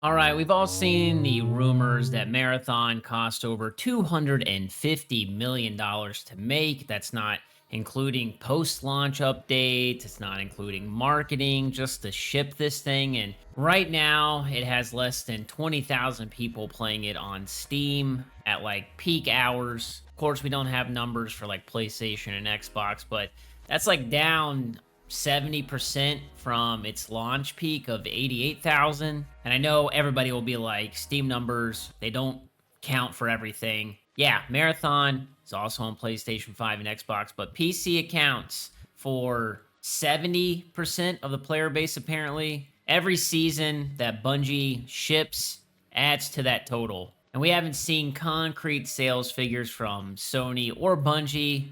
All right, we've all seen the rumors that Marathon cost over $250 million to make. That's not including post launch updates, it's not including marketing, just to ship this thing. And right now, it has less than 20,000 people playing it on Steam at like peak hours. Of course, we don't have numbers for like PlayStation and Xbox, but that's like down 70% from its launch peak of 88,000. And I know everybody will be like, Steam numbers, they don't count for everything. Yeah, Marathon is also on PlayStation 5 and Xbox, but PC accounts for 70% of the player base apparently. Every season that Bungie ships adds to that total. And we haven't seen concrete sales figures from Sony or Bungie.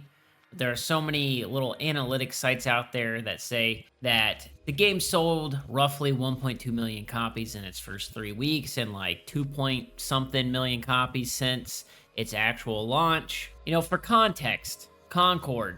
There are so many little analytics sites out there that say that the game sold roughly 1.2 million copies in its first 3 weeks and like 2 point something million copies since its actual launch. You know, for context, Concord,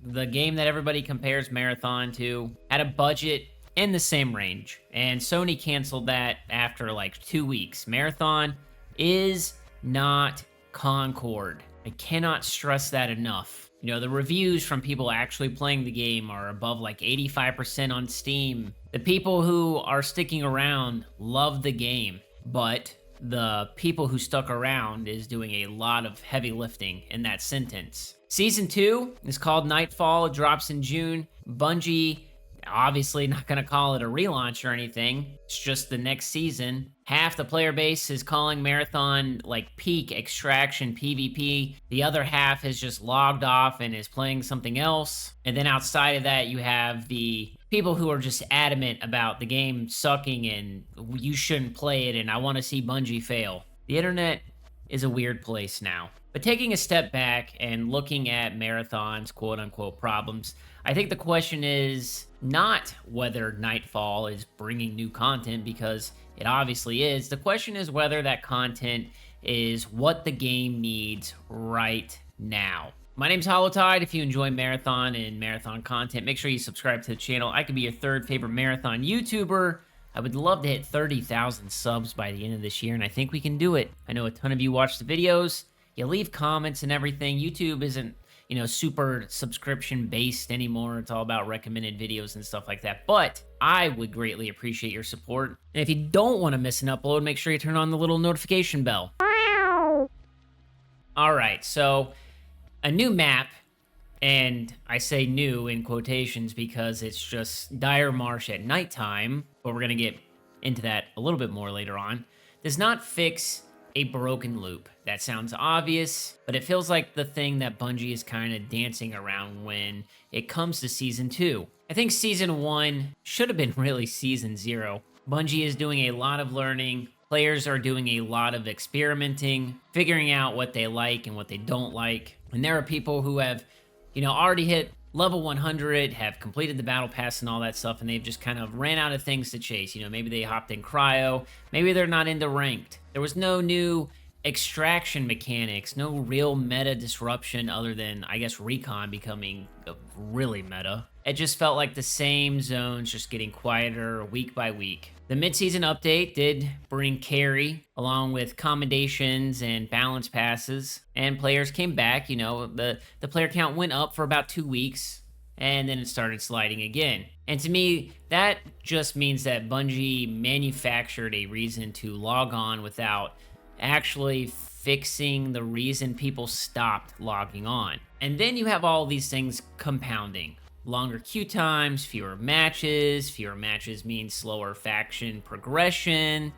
the game that everybody compares Marathon to, had a budget in the same range, and Sony canceled that after like 2 weeks. Marathon is not Concord. I cannot stress that enough. You know, the reviews from people actually playing the game are above like 85% on Steam. The people who are sticking around love the game, but the people who stuck around is doing a lot of heavy lifting in that sentence. Season 2 is called Nightfall. It drops in June. Bungie, obviously not going to call it a relaunch or anything. It's just the next season. Half the player base is calling Marathon like peak extraction PvP. The other half is just logged off and is playing something else. And then outside of that, you have the people who are just adamant about the game sucking and you shouldn't play it and I want to see Bungie fail. The internet is a weird place now. But taking a step back and looking at Marathon's quote unquote problems, I think the question is not whether Nightfall is bringing new content, because it obviously is. The question is whether that content is what the game needs right now. My name's HoloTide. If you enjoy Marathon and Marathon content, make sure you subscribe to the channel. I could be your third favorite Marathon YouTuber. I would love to hit 30,000 subs by the end of this year, and I think we can do it. I know a ton of you watch the videos. You leave comments and everything. YouTube isn't, you know, super subscription based anymore. It's all about recommended videos and stuff like that. But I would greatly appreciate your support. And if you don't want to miss an upload, make sure you turn on the little notification bell. All right, so a new map, and I say new in quotations because it's just Dire Marsh at nighttime, but we're going to get into that a little bit more later on, does not fix a broken loop. That sounds obvious, but it feels like the thing that Bungie is kind of dancing around when it comes to Season 2. I think Season 1 should have been really Season 0. Bungie is doing a lot of learning. Players are doing a lot of experimenting, figuring out what they like and what they don't like. And there are people who have, you know, already hit level 100, have completed the battle pass and all that stuff, and they've just kind of ran out of things to chase. You know, maybe they hopped in cryo, maybe they're not into ranked. There was no new extraction mechanics, no real meta disruption other than, I guess, recon becoming really meta. It just felt like the same zones just getting quieter week by week. The mid-season update did bring carry along with commendations and balance passes, and players came back. You know, the player count went up for about 2 weeks, and then it started sliding again. And to me, that just means that Bungie manufactured a reason to log on without actually fixing the reason people stopped logging on. And then you have all these things compounding. Longer queue times, fewer matches. Fewer matches means slower faction progression.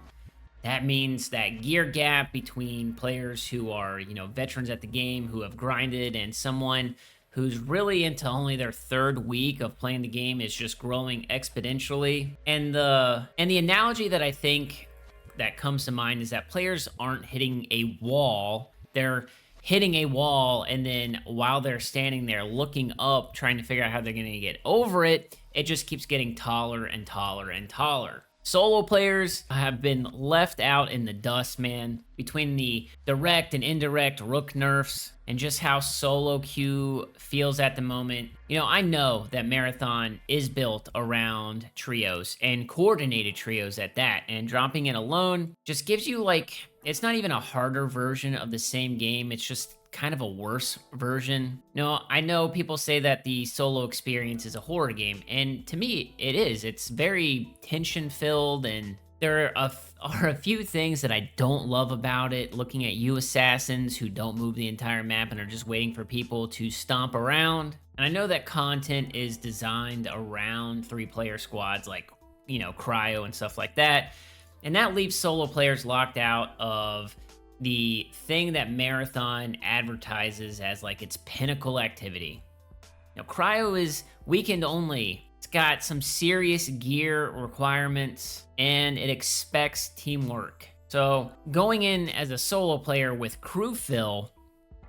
That means that gear gap between players who are, you know, veterans at the game, who have grinded, and someone who's really into only their third week of playing the game is just growing exponentially. And the analogy that I think that comes to mind is that players aren't hitting a wall. They're hitting a wall, and then while they're standing there looking up, trying to figure out how they're going to get over it, it just keeps getting taller and taller and taller. Solo players have been left out in the dust, man, between the direct and indirect rook nerfs and just how solo queue feels at the moment. I know that Marathon is built around trios and coordinated trios at that, and dropping it alone just gives you like, it's not even a harder version of the same game, it's just kind of a worse version. No, I know people say that the solo experience is a horror game, and to me, it is. It's very tension filled, and there are a few things that I don't love about it. Looking at you assassins who don't move the entire map and are just waiting for people to stomp around. And I know that content is designed around 3-player squads like, cryo and stuff like that. And that leaves solo players locked out of the thing that Marathon advertises as like its pinnacle activity. Now, cryo is weekend only. It's got some serious gear requirements and it expects teamwork. So going in as a solo player with crew fill,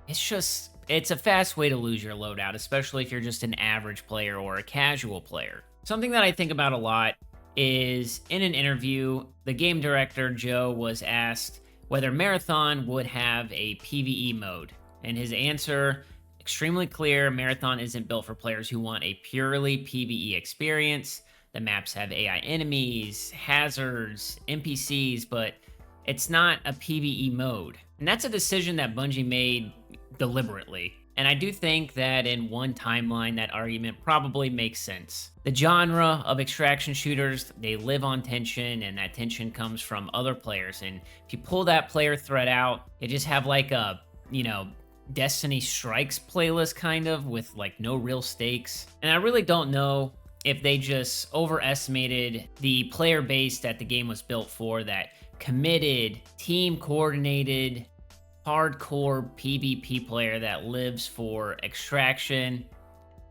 it's a fast way to lose your loadout, especially if you're just an average player or a casual player. Something that I think about a lot is in an interview, the game director, Joe, was asked whether Marathon would have a PvE mode. And his answer, extremely clear: Marathon isn't built for players who want a purely PvE experience. The maps have AI enemies, hazards, NPCs, but it's not a PvE mode. And that's a decision that Bungie made deliberately. And I do think that in one timeline, that argument probably makes sense. The genre of extraction shooters, they live on tension, and that tension comes from other players. And if you pull that player thread out, you just have like a, Destiny Strikes playlist kind of, with like no real stakes. And I really don't know if they just overestimated the player base that the game was built for, that committed, team coordinated, hardcore PvP player that lives for extraction.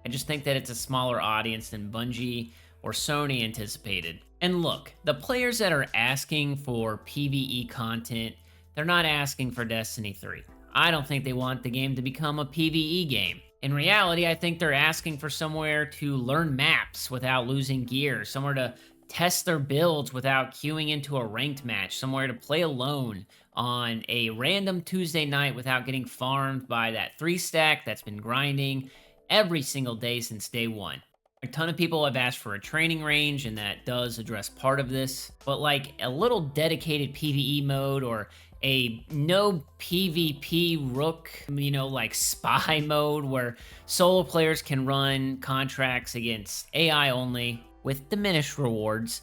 I just think that it's a smaller audience than Bungie or Sony anticipated. And look, the players that are asking for PvE content, they're not asking for Destiny 3. I don't think they want the game to become a PvE game. In reality, I think they're asking for somewhere to learn maps without losing gear, somewhere to test their builds without queuing into a ranked match, somewhere to play alone on a random Tuesday night without getting farmed by that 3-stack that's been grinding every single day since day one. A ton of people have asked for a training range, and that does address part of this, but like a little dedicated PvE mode, or a no PvP rook, like spy mode where solo players can run contracts against AI only with diminished rewards,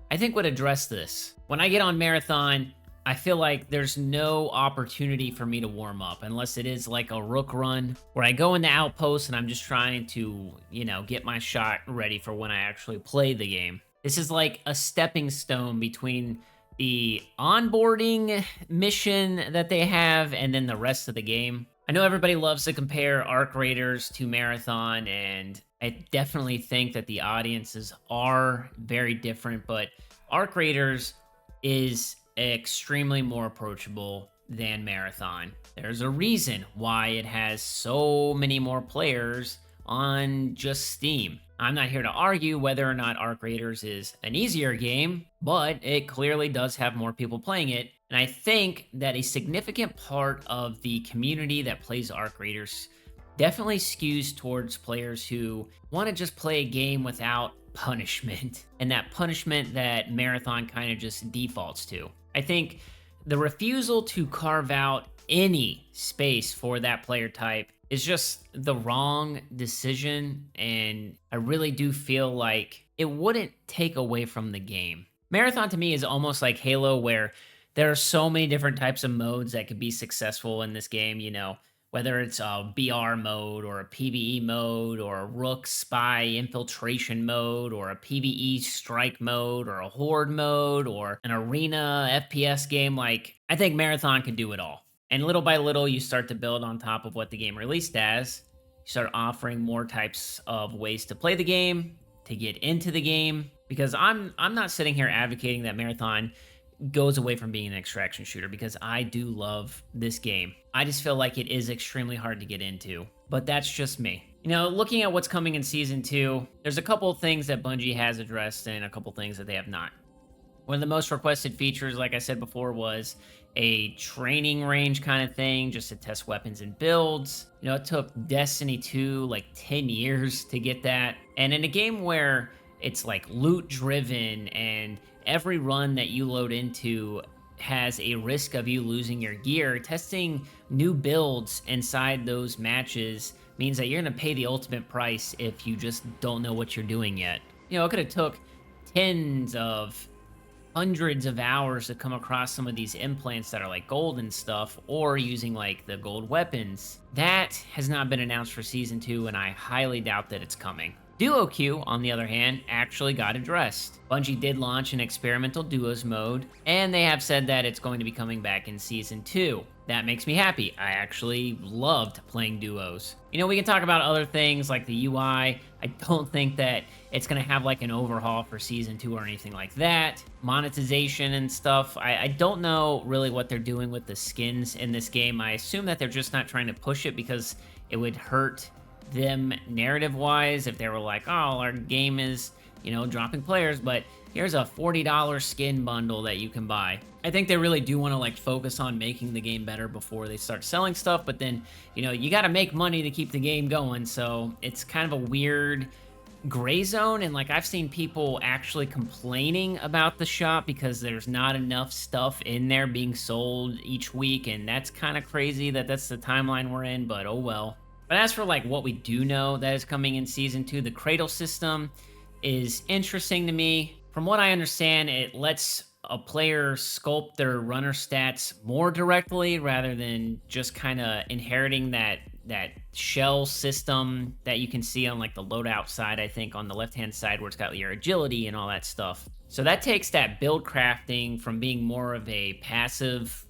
I think would address this. When I get on Marathon, I feel like there's no opportunity for me to warm up unless it is like a rook run where I go in the outpost and I'm just trying to, get my shot ready for when I actually play the game. This is like a stepping stone between the onboarding mission that they have and then the rest of the game. I know everybody loves to compare Arc Raiders to Marathon, and I definitely think that the audiences are very different, but Arc Raiders is extremely more approachable than Marathon. There's a reason why it has so many more players on just Steam. I'm not here to argue whether or not Arc Raiders is an easier game, but it clearly does have more people playing it. And I think that a significant part of the community that plays Arc Raiders definitely skews towards players who want to just play a game without punishment, and that punishment that Marathon kind of just defaults to. I think the refusal to carve out any space for that player type is just the wrong decision, and I really do feel like it wouldn't take away from the game. Marathon to me is almost like Halo, where there are so many different types of modes that could be successful in this game, whether it's a BR mode or a PvE mode or a Rook Spy infiltration mode or a PvE strike mode or a Horde mode or an arena FPS game. Like, I think Marathon can do it all. And little by little, you start to build on top of what the game released as. You start offering more types of ways to play the game, to get into the game. Because I'm not sitting here advocating that Marathon goes away from being an extraction shooter, because I do love this game. I just feel like it is extremely hard to get into, but that's just me. Looking at what's coming in Season 2, there's a couple of things that Bungie has addressed and a couple things that they have not. One of the most requested features, like I said before, was a training range kind of thing just to test weapons and builds. It took Destiny 2 like 10 years to get that. And in a game where it's like loot driven and every run that you load into has a risk of you losing your gear, testing new builds inside those matches means that you're going to pay the ultimate price if you just don't know what you're doing yet. It could have took tens of hundreds of hours to come across some of these implants that are like gold and stuff, or using like the gold weapons. That has not been announced for season 2, and I highly doubt that it's coming. Duo queue, on the other hand, actually got addressed. Bungie did launch an experimental duos mode, and they have said that it's going to be coming back in season 2. That makes me happy. I actually loved playing duos. We can talk about other things like the UI. I don't think that it's going to have like an overhaul for season 2 or anything like that. Monetization and stuff. I don't know really what they're doing with the skins in this game. I assume that they're just not trying to push it because it would hurt them narrative wise if they were like, oh, our game is, dropping players, but here's a $40 skin bundle that you can buy. I think they really do want to like focus on making the game better before they start selling stuff, but then, you got to make money to keep the game going. So it's kind of a weird gray zone. And like, I've seen people actually complaining about the shop because there's not enough stuff in there being sold each week. And that's kind of crazy that that's the timeline we're in, but oh well. But as for like what we do know that is coming in season 2, the cradle system is interesting to me. From what I understand, it lets a player sculpt their runner stats more directly rather than just kind of inheriting that shell system that you can see on like the loadout side, I think on the left hand side where it's got your agility and all that stuff. So that takes that build crafting from being more of a passive,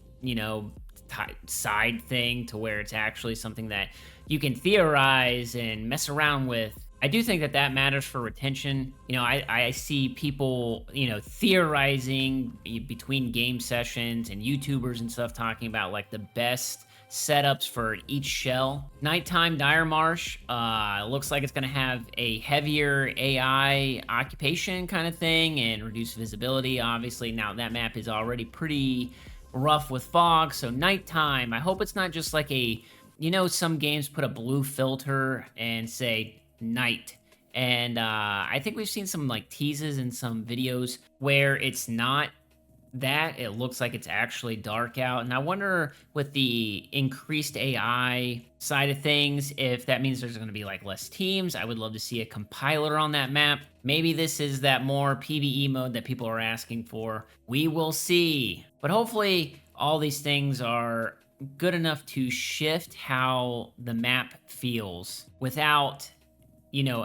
side thing to where it's actually something that you can theorize and mess around with. I do think that matters for retention. I see people, theorizing between game sessions and YouTubers and stuff talking about like the best setups for each shell. Nighttime Dire Marsh looks like it's going to have a heavier AI occupation kind of thing and reduced visibility. Obviously, now that map is already pretty rough with fog, so nighttime, I hope it's not just like some games put a blue filter and say night. And I think we've seen some like teases and some videos where it's not that. It looks like it's actually dark out. And I wonder with the increased AI side of things, if that means there's going to be like less teams. I would love to see a compiler on that map. Maybe this is that more PvE mode that people are asking for. We will see. But hopefully all these things are good enough to shift how the map feels without,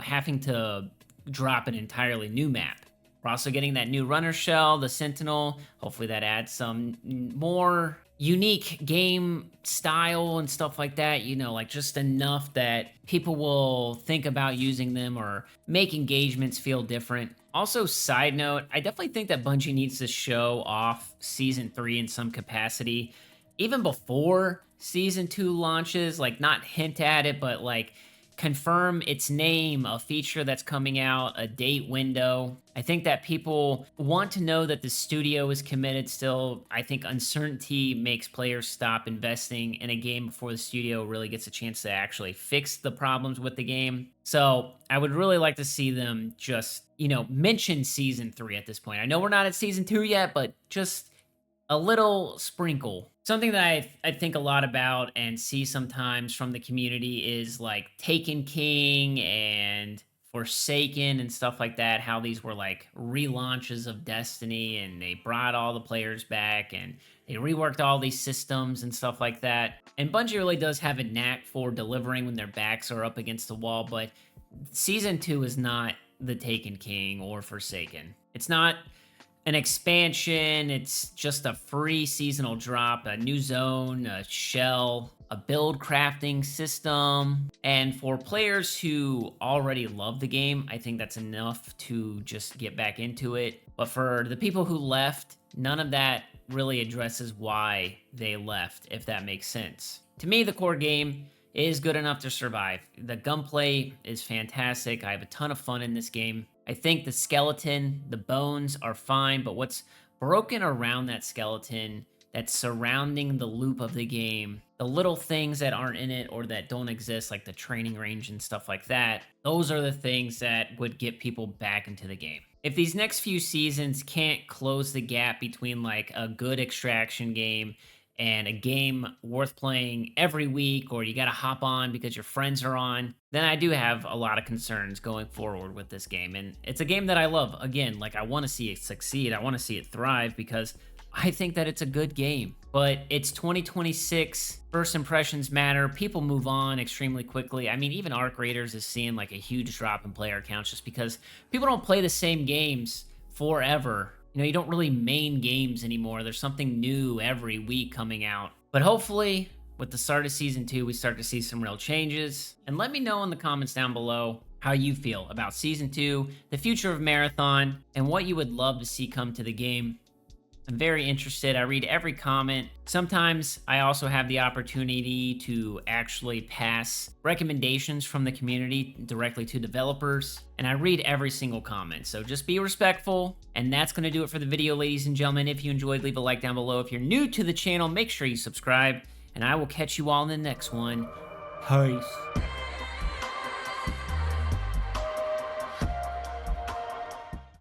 having to drop an entirely new map. We're also getting that new runner shell, the Sentinel. Hopefully that adds some more unique game style and stuff like that, like just enough that people will think about using them or make engagements feel different. Also, side note, I definitely think that Bungie needs to show off Season 3 in some capacity, even before Season 2 launches, like not hint at it, but like confirm its name, a feature that's coming out, a date window. I think that people want to know that the studio is committed still. I think uncertainty makes players stop investing in a game before the studio really gets a chance to actually fix the problems with the game. So I would really like to see them just, mention Season 3 at this point. I know we're not at Season 2 yet, but just a little sprinkle. Something that I think a lot about and see sometimes from the community is like Taken King and Forsaken and stuff like that, how these were like relaunches of Destiny and they brought all the players back and they reworked all these systems and stuff like that. And Bungie really does have a knack for delivering when their backs are up against the wall, but Season 2 is not the Taken King or Forsaken. It's not an expansion, it's just a free seasonal drop, a new zone, a shell, a build crafting system. And for players who already love the game, I think that's enough to just get back into it. But for the people who left, none of that really addresses why they left, if that makes sense. To me, the core game is good enough to survive. The gunplay is fantastic. I have a ton of fun in this game. I think the skeleton, the bones are fine, but what's broken around that skeleton that's surrounding the loop of the game, the little things that aren't in it or that don't exist, like the training range and stuff like that, those are the things that would get people back into the game. If these next few seasons can't close the gap between like a good extraction game and a game worth playing every week, or you got to hop on because your friends are on, then I do have a lot of concerns going forward with this game. And it's a game that I love. Again, like I want to see it succeed, I want to see it thrive because I think that it's a good game. But it's 2026. First impressions matter. People move on extremely quickly. I mean, even Arc Raiders is seeing like a huge drop in player counts just because people don't play the same games forever. You know, you don't really main games anymore. There's something new every week coming out. But hopefully, with the start of season 2, we start to see some real changes. And let me know in the comments down below how you feel about season 2, the future of Marathon, and what you would love to see come to the game. I'm very interested. I read every comment. Sometimes I also have the opportunity to actually pass recommendations from the community directly to developers, and I read every single comment. So just be respectful, and that's going to do it for the video, ladies and gentlemen. If you enjoyed, leave a like down below. If you're new to the channel, make sure you subscribe, and I will catch you all in the next one. Peace.